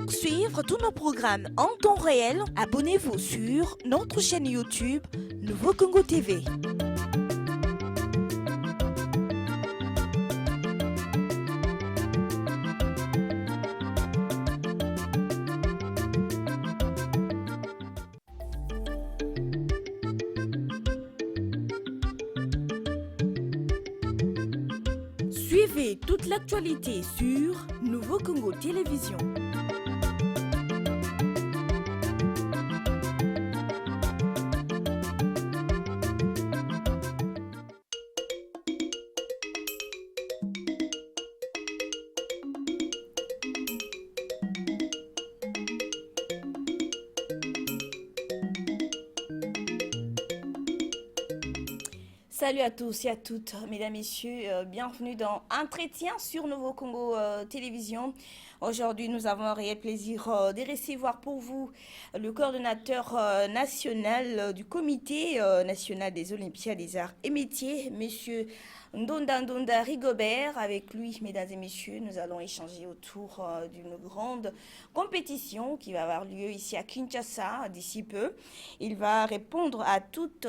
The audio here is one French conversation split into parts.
Pour suivre tous nos programmes en temps réel, abonnez-vous sur notre chaîne YouTube Nouveau Congo TV. Suivez toute l'actualité sur Nouveau Congo Télévision. Salut à tous et à toutes, mesdames, messieurs, bienvenue dans Entretien sur Nouveau Congo Télévision. Aujourd'hui, nous avons un réel plaisir de recevoir pour vous le coordonnateur national du Comité national des Olympiades des Arts et Métiers, monsieur Ndonda Rigobert. Avec lui, mesdames et messieurs, nous allons échanger autour d'une grande compétition qui va avoir lieu ici à Kinshasa d'ici peu. Il va répondre à toutes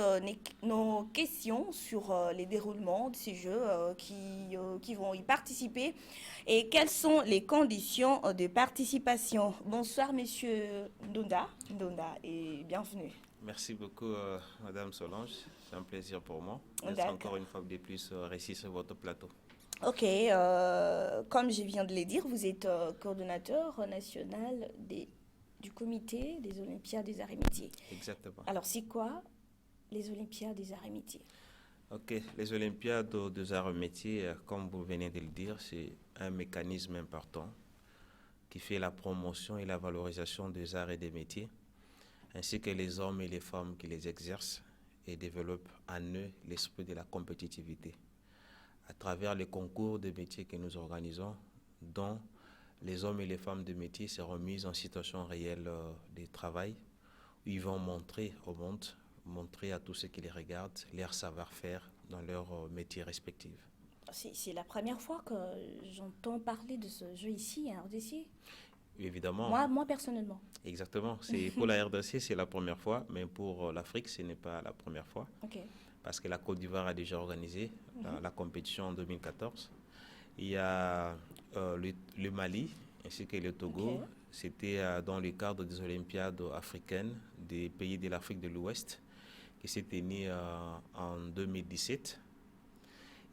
nos questions sur les déroulements de ces Jeux qui vont y participer et quelles sont les conditions de participation. Bonsoir, monsieur Ndonda et bienvenue. Merci beaucoup, Madame Solange. C'est un plaisir pour moi d'être encore une fois de plus ici sur votre plateau. Ok, comme je viens de le dire, vous êtes coordonnateur national du comité des Olympiades des Arts et Métiers. Exactement. Alors, c'est quoi les Olympiades des Arts et Métiers? Ok, les Olympiades des Arts et Métiers, comme vous venez de le dire, c'est un mécanisme important qui fait la promotion et la valorisation des arts et des métiers, ainsi que les hommes et les femmes qui les exercent et développent en eux l'esprit de la compétitivité. À travers les concours de métiers que nous organisons, dont les hommes et les femmes de métier seront mis en situation réelle de travail, où ils vont montrer au monde, montrer à tous ceux qui les regardent leur savoir-faire dans leur métier respectif. C'est la première fois que j'entends parler de ce jeu ici, en RDC. Évidemment. Moi personnellement. Exactement. Pour la RDC, c'est la première fois, mais pour l'Afrique, ce n'est pas la première fois. Ok. Parce que la Côte d'Ivoire a déjà organisé la compétition en 2014. Il y a le Mali ainsi que le Togo. Ok. C'était dans le cadre des Olympiades africaines des pays de l'Afrique de l'Ouest qui s'est tenu en 2017.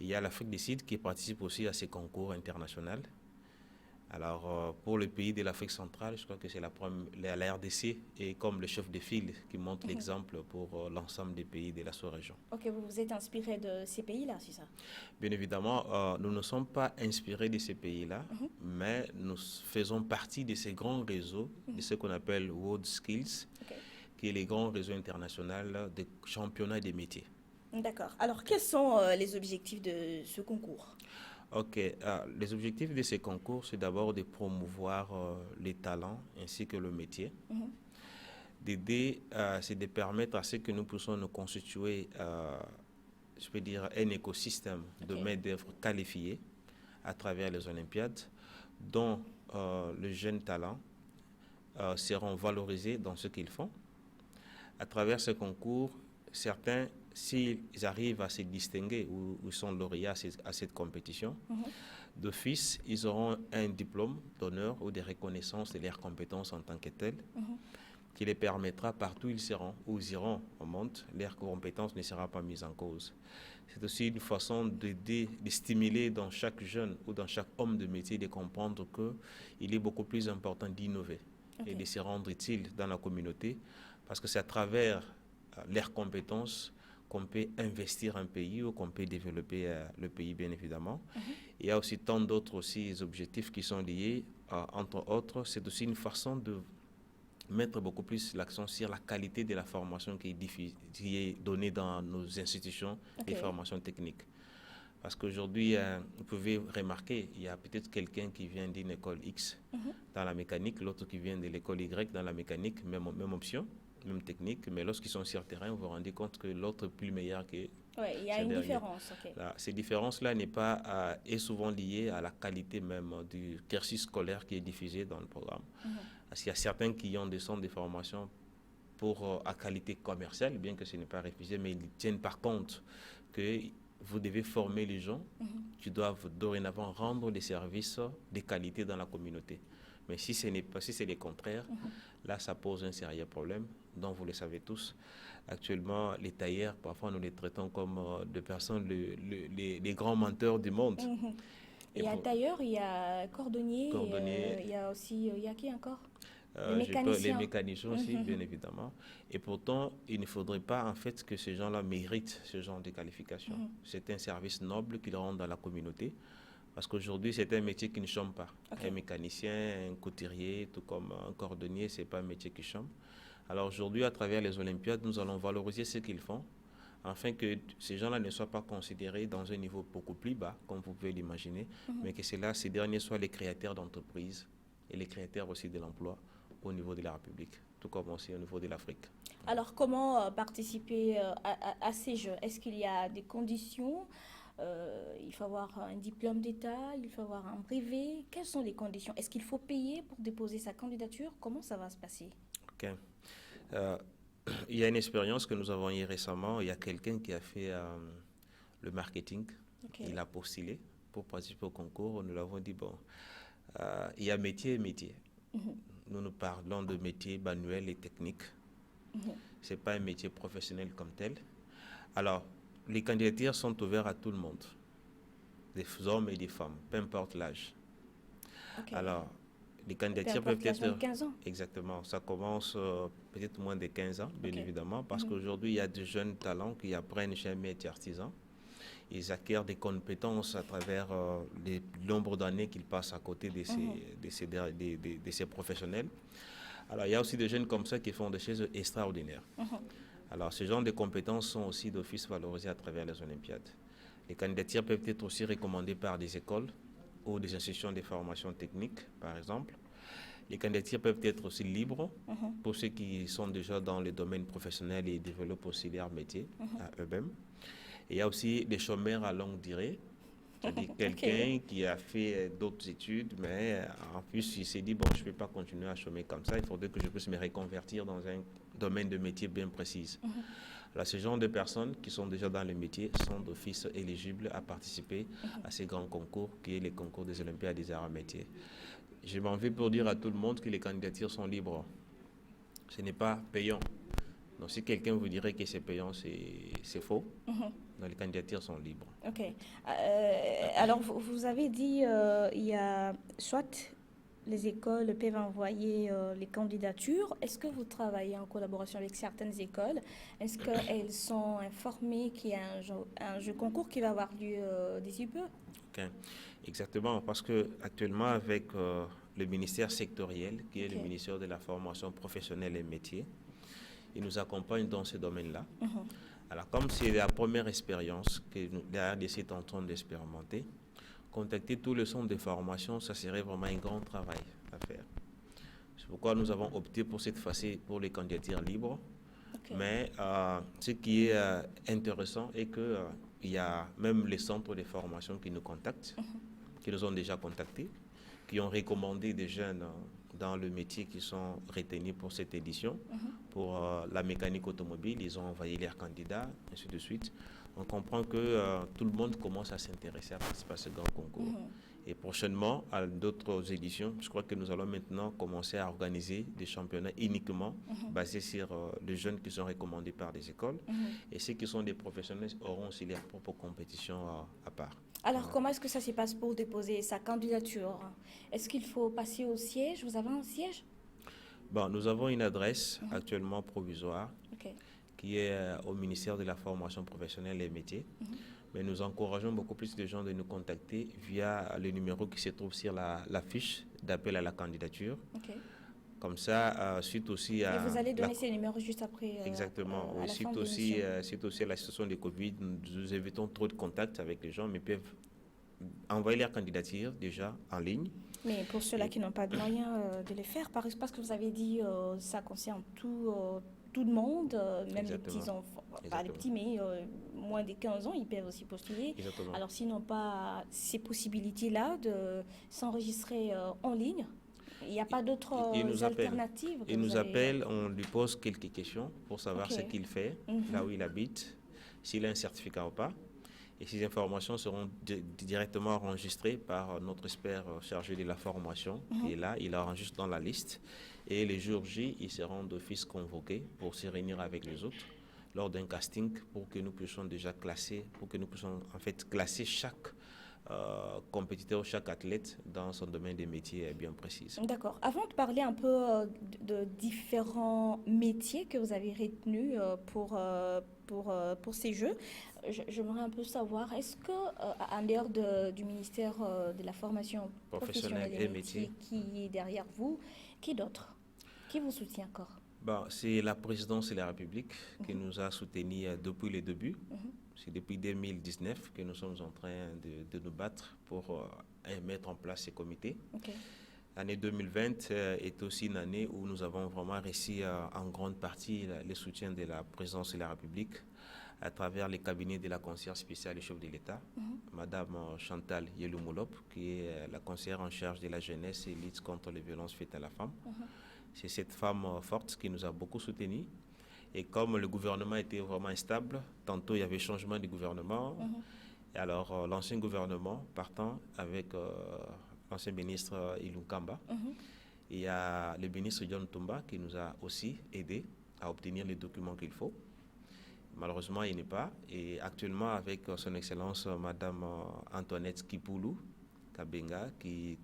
Il y a l'Afrique du Sud qui participe aussi à ces concours internationaux. Alors, pour le pays de l'Afrique centrale, je crois que c'est la RDC et comme le chef de file qui montre l'exemple pour l'ensemble des pays de la sous-région. Ok, vous vous êtes inspiré de ces pays-là, c'est ça? Bien évidemment, nous ne sommes pas inspirés de ces pays-là, mais nous faisons partie de ces grands réseaux, de ce qu'on appelle World Skills, qui est les grands réseaux internationaux de championnats des métiers. D'accord. Alors, quels sont les objectifs de ce concours? Ok, les objectifs de ces concours, c'est d'abord de promouvoir les talents ainsi que le métier. D'aider, c'est de permettre à ce que nous puissions nous constituer, je peux dire, un écosystème de main-d'œuvre qualifiée à travers les Olympiades, dont les jeunes talents seront valorisés dans ce qu'ils font. À travers ce concours, certains, s'ils arrivent à se distinguer ou sont lauréats à cette compétition, d'office, ils auront un diplôme d'honneur ou de reconnaissance de leurs compétences en tant que telles, qui les permettra partout où ils seront, où ils iront au monde, leurs compétences ne seront pas mises en cause. C'est aussi une façon d'aider, de stimuler dans chaque jeune ou dans chaque homme de métier de comprendre qu'il est beaucoup plus important d'innover et de se rendre utile dans la communauté, parce que c'est à travers leurs compétences qu'on peut investir un pays ou qu'on peut développer le pays, bien évidemment. Il y a aussi tant d'autres objectifs qui sont liés, entre autres, c'est aussi une façon de mettre beaucoup plus l'accent sur la qualité de la formation qui est donnée dans nos institutions de formation technique. Parce qu'aujourd'hui, vous pouvez remarquer, il y a peut-être quelqu'un qui vient d'une école X dans la mécanique, l'autre qui vient de l'école Y dans la mécanique, même option, même technique, mais lorsqu'ils sont sur le terrain, vous vous rendez compte que l'autre est plus meilleur Oui, il y a une différence. Okay. Ces différences-là est souvent liée à la qualité même du cursus scolaire qui est diffusé dans le programme. Parce qu'il y a certains qui ont des centres de formation à qualité commerciale, bien que ce n'est pas refusé, mais ils tiennent par compte que vous devez former les gens qui doivent dorénavant rendre des services de qualité dans la communauté. Mais si c'est le contraire, là, ça pose un sérieux problème, dont vous le savez tous. Actuellement, les tailleurs, parfois, nous les traitons comme des personnes, les grands menteurs du monde. Il y a tailleur, il y a cordonnier, il y a aussi, il y a qui encore? Les mécaniciens aussi, bien évidemment. Et pourtant, il ne faudrait pas en fait que ces gens-là méritent ce genre de qualification. C'est un service noble qu'ils rendent dans la communauté. Parce qu'aujourd'hui, c'est un métier qui ne chôme pas. Un mécanicien, un couturier, tout comme un cordonnier, ce n'est pas un métier qui chôme. Alors aujourd'hui, à travers les Olympiades, nous allons valoriser ce qu'ils font, afin que ces gens-là ne soient pas considérés dans un niveau beaucoup plus bas, comme vous pouvez l'imaginer, mais que ces derniers soient les créateurs d'entreprises et les créateurs aussi de l'emploi au niveau de la République, tout comme aussi au niveau de l'Afrique. Alors, comment participer à ces Jeux? Est-ce qu'il y a des conditions? Il faut avoir un diplôme d'État, il faut avoir un brevet. Quelles sont les conditions? Est-ce qu'il faut payer pour déposer sa candidature? Comment ça va se passer? Ok. Il y a une expérience que nous avons eue récemment. Il y a quelqu'un qui a fait le marketing. Il a postulé pour participer au concours. Nous l'avons dit, bon, il y a métier et métier. Nous parlons de métiers manuels et techniques. Ce n'est pas un métier professionnel comme tel. Alors, les candidatures sont ouvertes à tout le monde, des hommes et des femmes, peu importe l'âge. Alors, les candidatures peuvent être... 15 ans. Exactement, ça commence peut-être moins de 15 ans, bien évidemment, parce qu'aujourd'hui, il y a de jeunes talents qui apprennent chez un métier artisan. Ils acquièrent des compétences à travers le nombre d'années qu'ils passent à côté de ces professionnels. Alors, il y a aussi des jeunes comme ça qui font des choses extraordinaires. Alors, ce genre de compétences sont aussi d'office valorisées à travers les Olympiades. Les candidatures peuvent être aussi recommandées par des écoles ou des institutions de formation technique, par exemple. Les candidatures peuvent être aussi libres pour ceux qui sont déjà dans le domaine professionnel et développent aussi leur métier à eux-mêmes. Et il y a aussi des chômeurs à longue durée, c'est-à-dire quelqu'un qui a fait d'autres études, mais en plus il s'est dit, bon, je ne peux pas continuer à chômer comme ça, il faudrait que je puisse me reconvertir dans un domaine de métier bien précis. Alors, ce genre de personnes qui sont déjà dans le métier sont d'office éligibles à participer à ces grands concours, qui est les concours des Olympiades des arts et métiers. Je m'en vais pour dire à tout le monde que les candidatures sont libres. Ce n'est pas payant. Donc, si quelqu'un vous dirait que c'est payant, c'est faux. Donc, les candidatures sont libres. Ok. Alors, vous avez dit il y a soit les écoles peuvent envoyer les candidatures. Est-ce que vous travaillez en collaboration avec certaines écoles? Est-ce qu'elles sont informées qu'il y a un jeu concours qui va avoir lieu d'ici peu? Ok. Exactement, parce qu'actuellement, avec le ministère sectoriel, qui est le ministère de la formation professionnelle et métiers, il nous accompagne dans ce domaine-là. Alors, comme c'est la première expérience que la RDC est en train d'expérimenter, contacter tous les centres de formation, ça serait vraiment un grand travail à faire. C'est pourquoi nous avons opté pour cette fois-ci pour les candidatures libres. Mais ce qui est intéressant est qu'il y a même les centres de formation qui nous contactent, qui nous ont déjà contactés, qui ont recommandé des jeunes dans le métier qui sont retenus pour cette édition. Pour la mécanique automobile, ils ont envoyé leurs candidats, ainsi de suite. On comprend que tout le monde commence à s'intéresser à participer à ce grand concours. Et prochainement, à d'autres éditions, je crois que nous allons maintenant commencer à organiser des championnats uniquement basés sur les jeunes qui sont recommandés par des écoles. Et ceux qui sont des professionnels auront aussi leurs propres compétitions à part. Alors, comment est-ce que ça se passe pour déposer sa candidature? Est-ce qu'il faut passer au siège? Vous avez un siège? Bon, nous avons une adresse actuellement provisoire qui est au ministère de la formation professionnelle et métiers. Mais nous encourageons beaucoup plus de gens de nous contacter via le numéro qui se trouve sur la fiche d'appel à la candidature. Comme ça, suite aussi à... Et vous allez donner ces numéros juste après. Exactement. Oui, suite aussi à la situation de Covid, nous évitons trop de contacts avec les gens, mais peuvent envoyer leur candidature déjà en ligne. Mais pour ceux-là qui n'ont pas de moyens de les faire, parce que vous avez dit ça concerne tout le monde, même les Exactement. petits-enfants, pas les Exactement. petits, mais moins de 15 ans, ils peuvent aussi postuler. Exactement. Alors, s'ils n'ont pas ces possibilités-là de s'enregistrer en ligne, il n'y a pas d'autres Il nous appelle. alternatives que Il vous nous avez. appelle, on lui pose quelques questions pour savoir Ok. ce qu'il fait, là Mhm. où il habite, s'il a un certificat ou pas. Et ces informations seront directement enregistrées par notre expert chargé de la formation qui est là. Il enregistre dans la liste. Et les jours J, ils seront d'office convoqués pour se réunir avec les autres lors d'un casting pour que nous puissions déjà classer, pour que nous puissions en fait classer chaque compétiteur, chaque athlète dans son domaine de métier bien précis. D'accord. Avant de parler un peu de différents métiers que vous avez retenus pour ces Jeux, j'aimerais un peu savoir, est-ce que, en dehors du ministère de la formation Professionnel professionnelle et et métier métier. qui est derrière vous, qui d'autre? Qui vous soutient encore? Bon, c'est la présidence de la République qui nous a soutenus depuis le début. C'est depuis 2019 que nous sommes en train de nous battre pour mettre en place ces comités. Ok. L'année 2020 est aussi une année où nous avons vraiment réussi en grande partie le soutien de la présidence de la République à travers les cabinets de la conseillère spéciale du chef de l'État, Madame Chantal Yeloumolop, qui est la conseillère en charge de la jeunesse et lutte contre les violences faites à la femme. C'est cette femme forte qui nous a beaucoup soutenus. Et comme le gouvernement était vraiment instable, tantôt il y avait changement de gouvernement. Et alors l'ancien gouvernement partant avec l'ancien ministre Ilunkamba, il y a le ministre John Tumba qui nous a aussi aidés à obtenir les documents qu'il faut. Malheureusement, il n'est pas. Et actuellement, avec son Excellence Madame Antoinette Kipoulou Kabenga, qui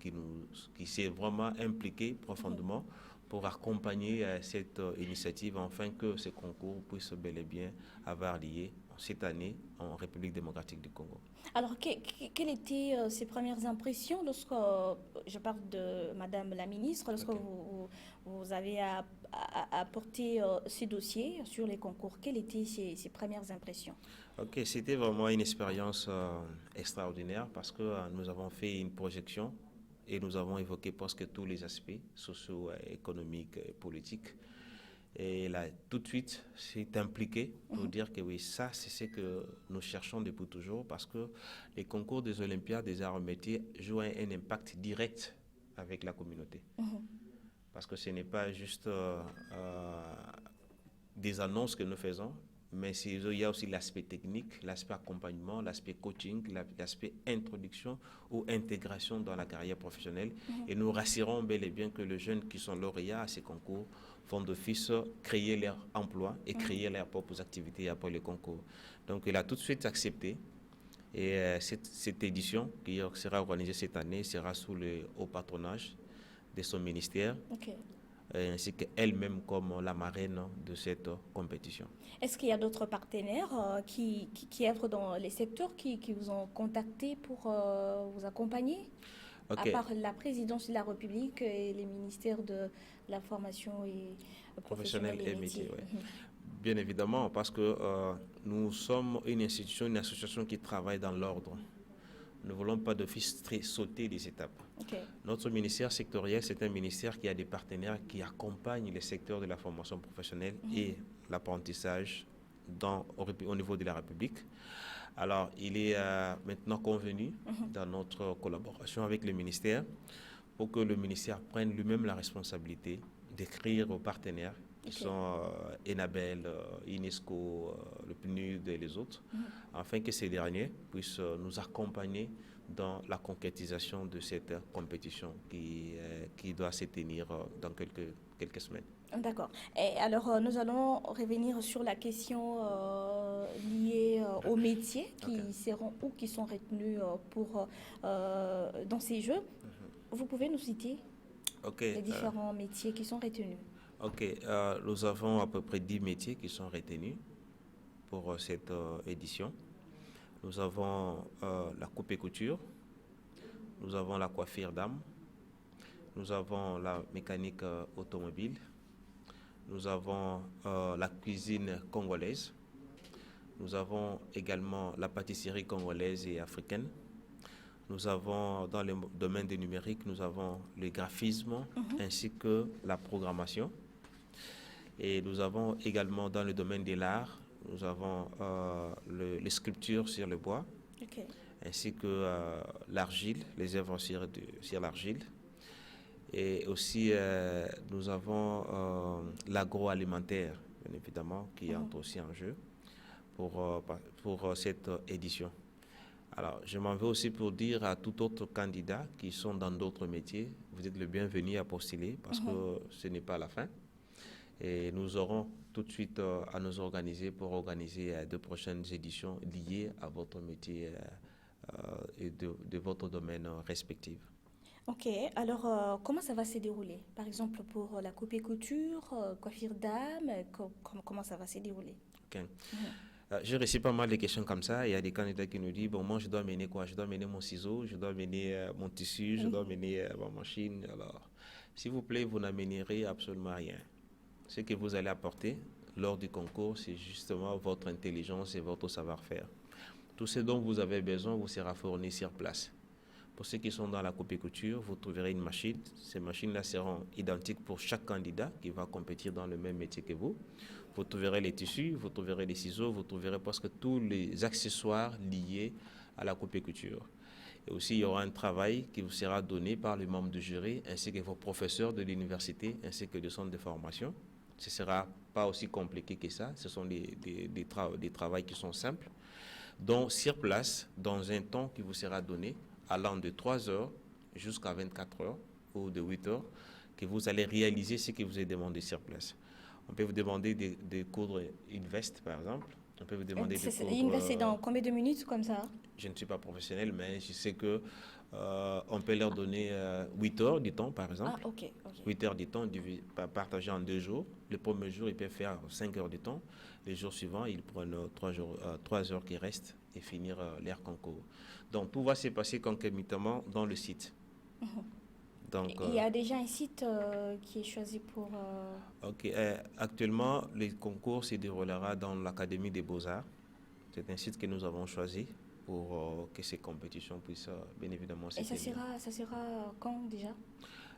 s'est vraiment impliquée profondément pour accompagner cette initiative afin que ce concours puisse bel et bien avoir lieu cette année en République démocratique du Congo. Alors, quelles étaient ces premières impressions lorsque, je parle de Madame la ministre, lorsque Ok. vous avez apporté ces dossiers sur les concours, quelles étaient ces premières impressions? Ok, c'était vraiment une expérience extraordinaire parce que nous avons fait une projection et nous avons évoqué presque tous les aspects socio-économiques et politiques. Et là, tout de suite, c'est impliqué pour dire que oui, ça, c'est ce que nous cherchons depuis toujours parce que les concours des Olympiades des arts et métiers jouent un impact direct avec la communauté. Parce que ce n'est pas juste des annonces que nous faisons, mais il y a aussi l'aspect technique, l'aspect accompagnement, l'aspect coaching, l'aspect introduction ou intégration dans la carrière professionnelle. Et nous rassurons bel et bien que les jeunes qui sont lauréats à ces concours vont d'office créer leur emploi et créer leurs propres activités après le concours. Donc il a tout de suite accepté. Et cette édition qui sera organisée cette année sera sous le haut patronage de son ministère. Ok. Ainsi qu'elle-même comme la marraine de cette compétition. Est-ce qu'il y a d'autres partenaires qui œuvrent dans les secteurs qui vous ont contacté pour vous accompagner? À Ok, part la présidence de la République et les ministères de la formation et professionnel professionnelle et et métier, métiers. oui. Bien évidemment, parce que nous sommes une institution, une association qui travaille dans l'ordre. Nous ne voulons pas d'office sauter des étapes. Ok. Notre ministère sectoriel, c'est un ministère qui a des partenaires qui accompagnent les secteurs de la formation professionnelle et l'apprentissage au niveau de la République. Alors, il est maintenant convenu dans notre collaboration avec le ministère pour que le ministère prenne lui-même la responsabilité d'écrire aux partenaires qui sont Enabel, UNESCO, le PNUD et les autres, afin que ces derniers puissent nous accompagner dans la concrétisation de cette compétition qui doit se tenir dans quelques semaines. D'accord. Et alors, nous allons revenir sur la question liée aux métiers qui seront ou qui sont retenus dans ces Jeux. Vous pouvez nous citer les différents métiers qui sont retenus? Ok, nous avons à peu près 10 métiers qui sont retenus pour cette édition. Nous avons la coupe et couture, nous avons la coiffure d'âme, nous avons la mécanique automobile, nous avons la cuisine congolaise, nous avons également la pâtisserie congolaise et africaine. Nous avons dans le domaine du numérique, nous avons le graphisme ainsi que la programmation. Et nous avons également dans le domaine de l'art, nous avons les sculptures sur le bois, Ok. ainsi que l'argile, les œuvres sur l'argile. Et aussi, nous avons l'agroalimentaire, bien évidemment, qui entre aussi en jeu pour cette édition. Alors, je m'en vais aussi pour dire à tout autre candidat qui sont dans d'autres métiers, vous êtes le bienvenu à postuler parce que ce n'est pas la fin. Et nous aurons tout de suite à nous organiser pour organiser de prochaines éditions liées à votre métier et de votre domaine respectif. Ok, alors comment ça va se dérouler? Par exemple, pour la coupe et couture, coiffure d'âme, comment ça va se dérouler? Ok. J'ai reçu pas mal de questions comme ça. Il y a des candidats qui nous disent, bon, moi, je dois mener quoi? Je dois mener mon ciseau, je dois mener mon tissu, je dois mener ma machine. Alors, s'il vous plaît, vous n'amènerez absolument rien. Ce que vous allez apporter lors du concours, c'est justement votre intelligence et votre savoir-faire. Tout ce dont vous avez besoin vous sera fourni sur place. Pour ceux qui sont dans la coupe et couture, vous trouverez une machine. Ces machines-là seront identiques pour chaque candidat qui va compétir dans le même métier que vous. Vous trouverez les tissus, vous trouverez les ciseaux, vous trouverez presque tous les accessoires liés à la coupe et couture. Et aussi, il y aura un travail qui vous sera donné par les membres du jury, ainsi que vos professeurs de l'université, ainsi que du centre de formation. Ce ne sera pas aussi compliqué que ça. Ce sont des travaux qui sont simples. Donc, sur place, dans un temps qui vous sera donné, allant de 3 heures jusqu'à 24 heures ou de 8 heures, que vous allez réaliser ce que vous est demandé sur place. On peut vous demander de coudre une veste, par exemple. On peut vous demander de coudre... Une veste, c'est dans combien de minutes comme ça? Je ne suis pas professionnel, mais je sais que on peut leur donner 8 heures du temps, par exemple. Ah, ok. 8 heures du temps partagé en 2 jours. Le premier jour, ils peuvent faire 5 heures de temps. Les jours suivants, ils prennent 3 heures qui restent et finir leur concours. Donc, tout va se passer concomitamment dans le site. Donc, il y a déjà un site qui est choisi pour... Ok. Actuellement, le concours se déroulera dans l'Académie des Beaux-Arts. C'est un site que nous avons choisi pour que ces compétitions puissent bien évidemment se Et tenir. ça sera quand déjà?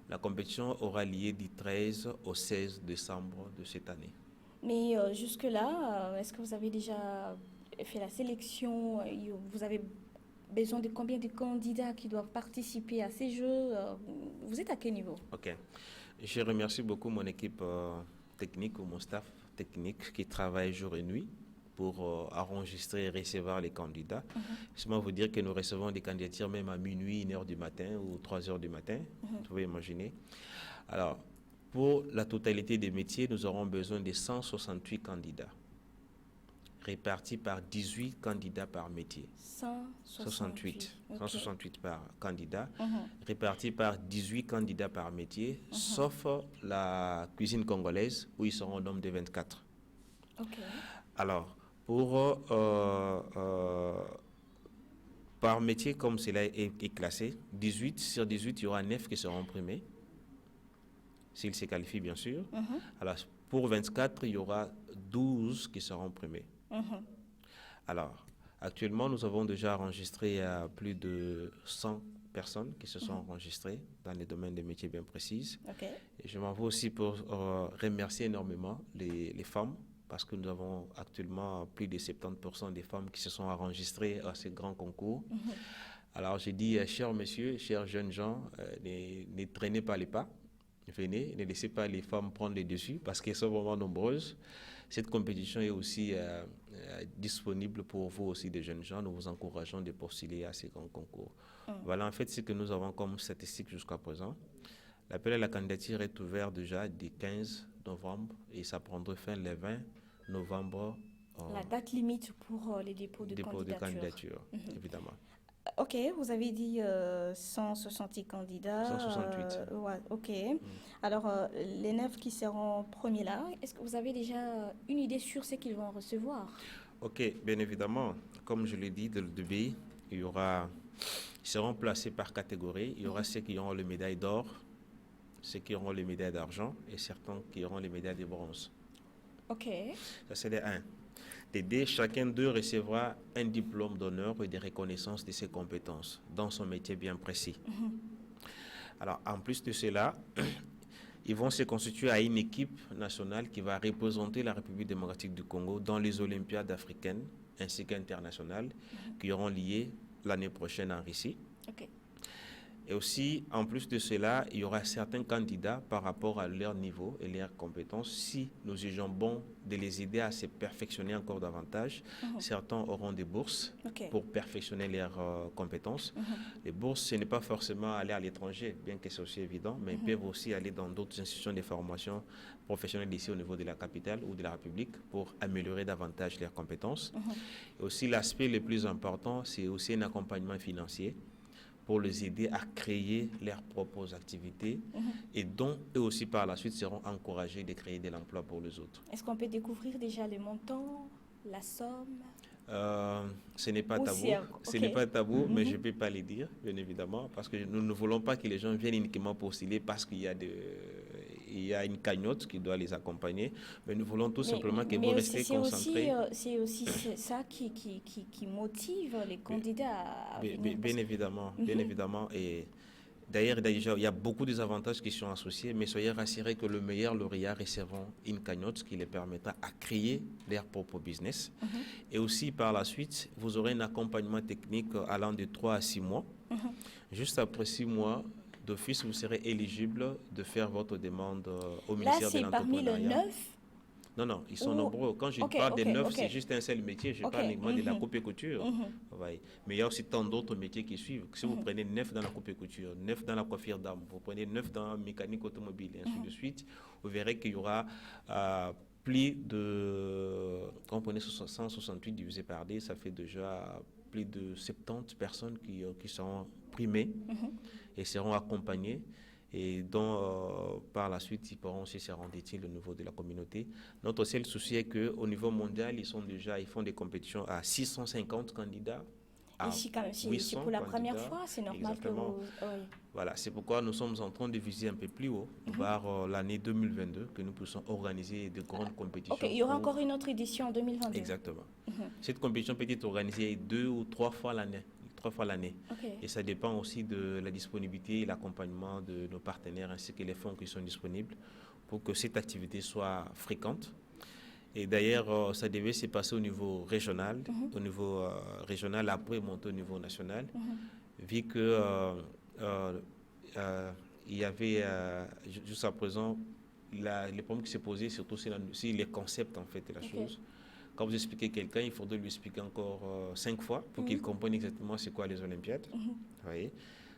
La compétition aura lieu du 13 au 16 décembre de cette année. Mais jusque-là, est-ce que vous avez déjà fait la sélection? Vous avez besoin de combien de candidats qui doivent participer à ces jeux? Vous êtes à quel niveau? Ok. Je remercie beaucoup mon équipe technique ou mon staff technique qui travaille jour et nuit pour enregistrer et recevoir les candidats. Seulement vous dire que nous recevons des candidatures même à minuit, 1h du matin ou 3h du matin. Vous pouvez imaginer. Alors, pour la totalité des métiers, nous aurons besoin de 168 candidats, répartis par 18 candidats par métier. 168. Okay. 168 par candidat, répartis par 18 candidats par métier, sauf la cuisine congolaise, où ils seront au nombre de 24. Okay. Alors, pour par métier, comme cela est classé, 18 sur 18, il y aura 9 qui seront primés, s'ils se qualifient bien sûr. Alors, pour 24, il y aura 12 qui seront primés. Alors, actuellement, nous avons déjà enregistré plus de 100 personnes qui se sont enregistrées dans les domaines des métiers bien précis. Okay. Et je m'en vais aussi pour remercier énormément les femmes, parce que nous avons actuellement plus de 70% des femmes qui se sont enregistrées à ce grand concours. Alors, j'ai dit, chers messieurs, chers jeunes gens, ne traînez pas les pas. Venez, ne laissez pas les femmes prendre les dessus parce qu'elles sont vraiment nombreuses. Cette compétition est aussi disponible pour vous aussi, des jeunes gens. Nous vous encourageons de postuler à ces grands concours. Voilà en fait ce que nous avons comme statistique jusqu'à présent. L'appel à la candidature est ouvert déjà du 15 novembre et ça prendra fin le 20 novembre. La date limite pour les dépôts de candidature, évidemment. Ok, vous avez dit 160 candidats. 168. Ouais, ok. Alors, les 9 qui seront premiers là, est-ce que vous avez déjà une idée sur ce qu'ils vont recevoir? Ok, bien évidemment. Comme je l'ai dit dès le début, ils seront placés par catégorie. Il y aura ceux qui auront les médailles d'or, ceux qui auront les médailles d'argent et certains qui auront les médailles de bronze. Ok. Ça, c'est les 1. Chacun d'eux recevra un diplôme d'honneur et de reconnaissance de ses compétences dans son métier bien précis. Alors, en plus de cela, Ils vont se constituer à une équipe nationale qui va représenter la République démocratique du Congo dans les Olympiades africaines ainsi qu'internationales qui auront lieu l'année prochaine en Russie. Ok. Et aussi, en plus de cela, il y aura certains candidats par rapport à leur niveau et leurs compétences. Si nous jugeons bon de les aider à se perfectionner encore davantage, certains auront des bourses pour perfectionner leurs compétences. Les bourses, ce n'est pas forcément aller à l'étranger, bien que c'est aussi évident, mais ils peuvent aussi aller dans d'autres institutions de formation professionnelle ici au niveau de la capitale ou de la République pour améliorer davantage leurs compétences. Et aussi, l'aspect le plus important, c'est aussi un accompagnement financier pour les aider à créer leurs propres activités et dont eux aussi par la suite seront encouragés de créer de l'emploi pour les autres. Est-ce qu'on peut découvrir déjà le montant, la somme? Ce n'est pas tabou, ce n'est pas tabou, mais je ne peux pas le dire, bien évidemment, parce que nous ne voulons pas que les gens viennent uniquement postuler parce qu'il y a une cagnotte qui doit les accompagner, mais nous voulons tout simplement que vous restez concentrés. C'est aussi ça qui motive les candidats à venir. Bien évidemment, et d'ailleurs, il y a beaucoup d'avantages qui sont associés, mais soyez rassurés que le meilleur lauréat recevront une cagnotte qui les permettra à créer leur propre business. Et aussi, par la suite, vous aurez un accompagnement technique allant de 3 à 6 mois. Juste après 6 mois, d'office, vous serez éligible de faire votre demande au ministère de l'Entrepreneuriat. Là, c'est parmi le 9? Non, ils sont nombreux. Quand je parle des 9, c'est juste un seul métier. Je parle uniquement de la coupe et couture. Ouais. Mais il y a aussi tant d'autres métiers qui suivent. Si vous prenez 9 dans la coupe et couture, 9 dans la coiffure d'âme, vous prenez 9 dans la mécanique automobile, et ainsi de suite, vous verrez qu'il y aura plus de... Quand vous prenez 168 divisé par 10, ça fait déjà plus de 70 personnes qui seront primées et seront accompagnées, et dont par la suite ils pourront aussi se rendre utiles au niveau de la communauté. Notre seul souci est qu'au niveau mondial, ils font des compétitions à 650 candidats. Ici, quand même, c'est pour la première fois, c'est normal que vous... Oui. Voilà, c'est pourquoi nous sommes en train de viser un peu plus haut, vers l'année 2022, que nous puissions organiser de grandes compétitions. Ok, il y aura encore une autre édition en 2022. Exactement. Cette compétition peut être organisée 2 ou 3 fois l'année. Et ça dépend aussi de la disponibilité et l'accompagnement de nos partenaires ainsi que les fonds qui sont disponibles pour que cette activité soit fréquente. Et d'ailleurs, ça devait se passer au niveau régional, après monter au niveau national, vu que il y avait jusqu'à présent les problèmes qui se posaient surtout sur les concepts en fait de la chose. Quand vous expliquez quelqu'un, il faudrait lui expliquer encore 5 fois pour qu'il comprenne exactement c'est quoi les Olympiades. Voyez.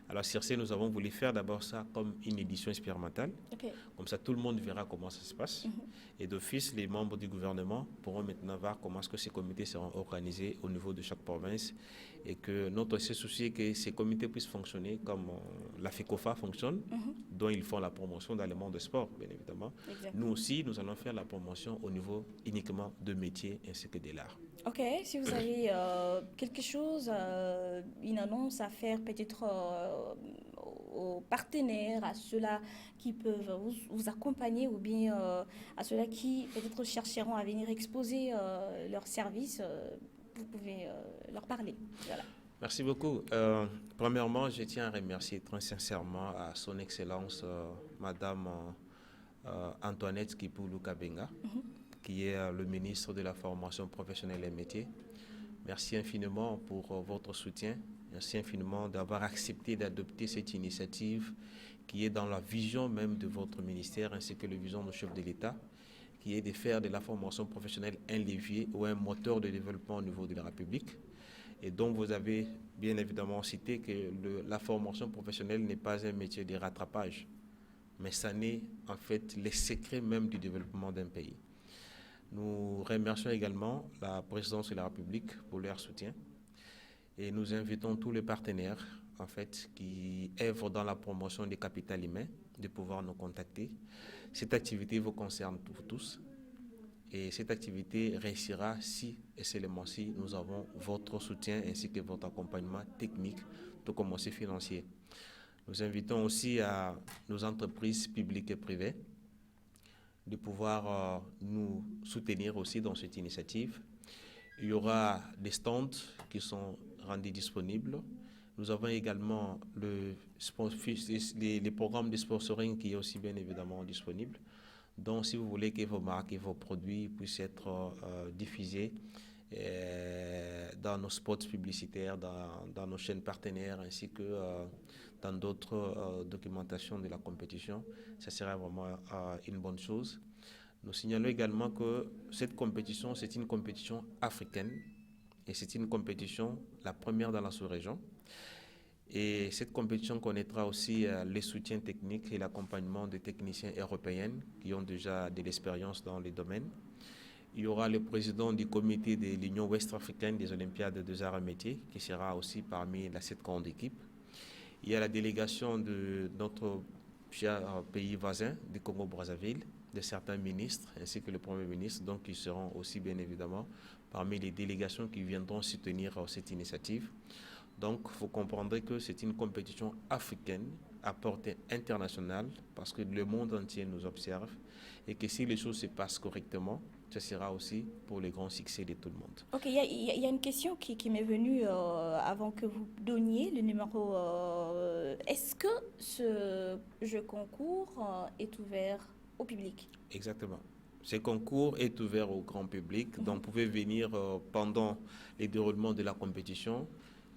Alors sur ce, nous avons voulu faire d'abord ça comme une édition expérimentale. Comme ça, tout le monde verra comment ça se passe. Et d'office, les membres du gouvernement pourront maintenant voir comment est-ce que ces comités seront organisés au niveau de chaque province. Et que notre seul souci est que ces comités puissent fonctionner comme la FECOFA fonctionne, dont ils font la promotion dans le monde du sport, bien évidemment. Nous aussi, nous allons faire la promotion au niveau uniquement de métiers ainsi que de l'art. Ok, si vous avez quelque chose, une annonce à faire peut-être aux partenaires, à ceux-là qui peuvent vous accompagner ou bien à ceux-là qui peut-être chercheront à venir exposer leurs services, vous pouvez leur parler. Voilà. Merci beaucoup. Premièrement, je tiens à remercier très sincèrement à son Excellence Madame Antoinette Kipoulou Kabenga, qui est le ministre de la Formation professionnelle et métiers. Merci infiniment pour votre soutien. Merci infiniment d'avoir accepté d'adopter cette initiative qui est dans la vision même de votre ministère ainsi que la vision du chef de l'État, qui est de faire de la formation professionnelle un levier ou un moteur de développement au niveau de la République. Et donc vous avez bien évidemment cité que la formation professionnelle n'est pas un métier de rattrapage, mais ça n'est en fait le secret même du développement d'un pays. Nous remercions également la présidence de la République pour leur soutien et nous invitons tous les partenaires en fait, qui œuvrent dans la promotion des capital humains de pouvoir nous contacter. Cette activité vous concerne tous et cette activité réussira si et seulement si nous avons votre soutien ainsi que votre accompagnement technique, tout comme aussi financier. Nous invitons aussi à nos entreprises publiques et privées de pouvoir nous soutenir aussi dans cette initiative. Il y aura des stands qui sont rendus disponibles Nous avons également les programmes de sponsoring qui est aussi bien évidemment disponible. Donc, si vous voulez que vos marques et vos produits puissent être diffusés dans nos spots publicitaires, dans nos chaînes partenaires, ainsi que dans d'autres documentations de la compétition, ça serait vraiment une bonne chose. Nous signalons également que cette compétition, c'est une compétition africaine et c'est une compétition, la première dans la sous-région. Et cette compétition connaîtra aussi les soutiens techniques et l'accompagnement des techniciens européens qui ont déjà de l'expérience dans les domaines. Il y aura le président du comité de l'Union ouest-africaine des Olympiades des arts et métiers qui sera aussi parmi cette grande équipe. Il y a la délégation de notre cher pays voisin, du Congo-Brazzaville, de certains ministres ainsi que le Premier ministre, donc ils seront aussi bien évidemment parmi les délégations qui viendront soutenir cette initiative. Donc, vous comprendrez que c'est une compétition africaine à portée internationale parce que le monde entier nous observe et que si les choses se passent correctement, ce sera aussi pour le grand succès de tout le monde. Ok, il y a une question qui m'est venue avant que vous donniez le numéro. Est-ce que ce jeu concours est ouvert au public? Exactement. Ce concours est ouvert au grand public, donc vous pouvez venir pendant les déroulements de la compétition.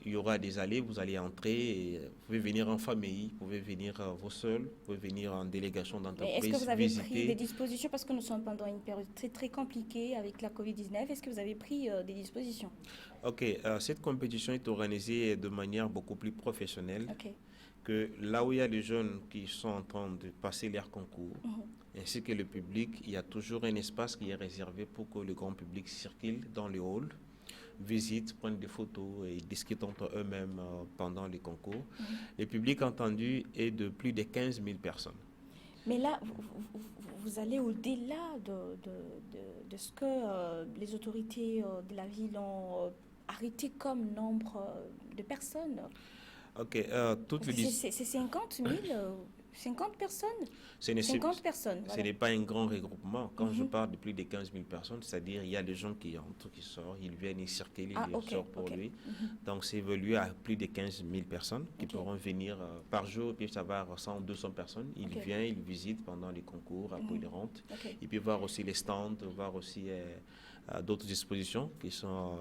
Il y aura des allées, vous allez entrer, et vous pouvez venir en famille, vous pouvez venir vous seul, vous pouvez venir en délégation d'entreprise, est-ce que vous avez visiter. pris des dispositions parce que nous sommes pendant une période très, très compliquée avec la Covid-19? Est-ce que vous avez pris des dispositions? Ok, cette compétition est organisée de manière beaucoup plus professionnelle que là où il y a les jeunes qui sont en train de passer leur concours, ainsi que le public, il y a toujours un espace qui est réservé pour que le grand public circule dans le hall, visitent, prennent des photos et discutent entre eux-mêmes pendant les concours. Le public entendu est de plus de 15 000 personnes. Mais là, vous allez au-delà de ce que les autorités de la ville ont arrêté comme nombre de personnes. Ok, c'est 50 000 50 personnes? 50 personnes. Ce n'est pas un grand regroupement. Quand je parle de plus de 15 000 personnes, c'est-à-dire il y a des gens qui entrent, qui sortent, ils viennent, ils circulent, ils sortent pour lui. Donc c'est évolué à plus de 15 000 personnes qui pourront venir par jour, puis ça va à 100, 200 personnes. Ils viennent, ils visitent pendant les concours, après ils rentrent. Ils peuvent voir aussi les stands, voir aussi d'autres expositions qui sont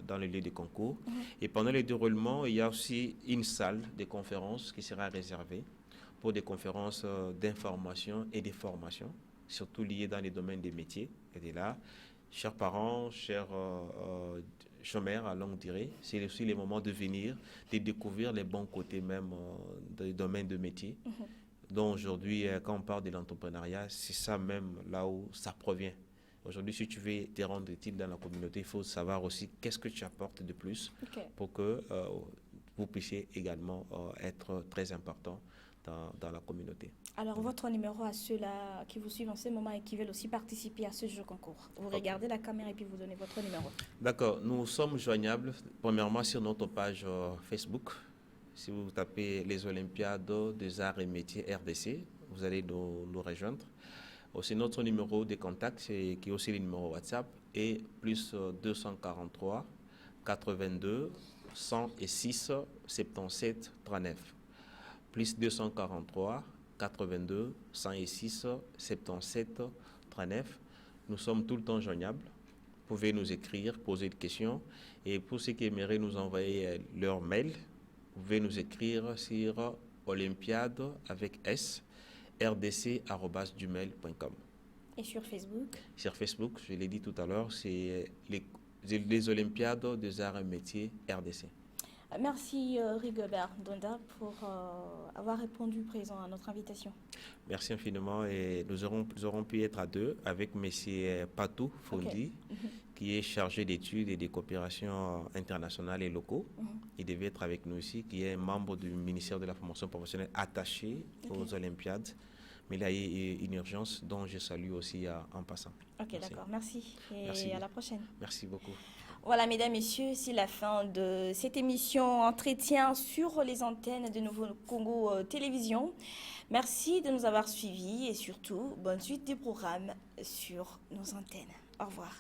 dans les lieux de concours. Et pendant les déroulements, il y a aussi une salle de conférences qui sera réservée pour des conférences d'information et de formation, surtout liées dans les domaines des métiers. Et de là, chers parents, chers chômeurs à longue durée, c'est aussi le moment de venir, de découvrir les bons côtés même des domaines de métier. Donc aujourd'hui, quand on parle de l'entrepreneuriat, c'est ça même là où ça provient. Aujourd'hui, si tu veux te rendre utile dans la communauté, il faut savoir aussi qu'est-ce que tu apportes de plus pour que vous puissiez également être très important dans la communauté. Alors, votre numéro à ceux-là qui vous suivent en ce moment et qui veulent aussi participer à ce jeu concours. Vous regardez la caméra et puis vous donnez votre numéro. D'accord. Nous sommes joignables, premièrement, sur notre page Facebook. Si vous tapez les Olympiades des arts et métiers RDC, vous allez nous rejoindre. Aussi, notre numéro de contact, qui est aussi le numéro WhatsApp, est plus 243 82 106 77 39. Plus 243 82 106 77 39. Nous sommes tout le temps joignables. Vous pouvez nous écrire, poser des questions. Et pour ceux qui aimeraient nous envoyer leur mail, vous pouvez nous écrire sur olympiade avec S, rdc@gmail.com. Et sur Facebook? Sur Facebook, je l'ai dit tout à l'heure, c'est les Olympiades des arts et métiers RDC. Merci Rigobert Ndonda pour avoir répondu présent à notre invitation. Merci infiniment et nous aurons pu être à deux avec M. Patou Fondi, qui est chargé d'études et de coopération internationale et locaux. Il devait être avec nous ici, qui est membre du ministère de la formation professionnelle attaché aux Olympiades. Mais il y a eu une urgence dont je salue aussi en passant. Ok, d'accord. Merci. Et merci. À la prochaine. Merci beaucoup. Voilà, mesdames, messieurs, c'est la fin de cette émission Entretien sur les antennes de Nouveau Congo Télévision. Merci de nous avoir suivis et surtout, bonne suite du programme sur nos antennes. Au revoir.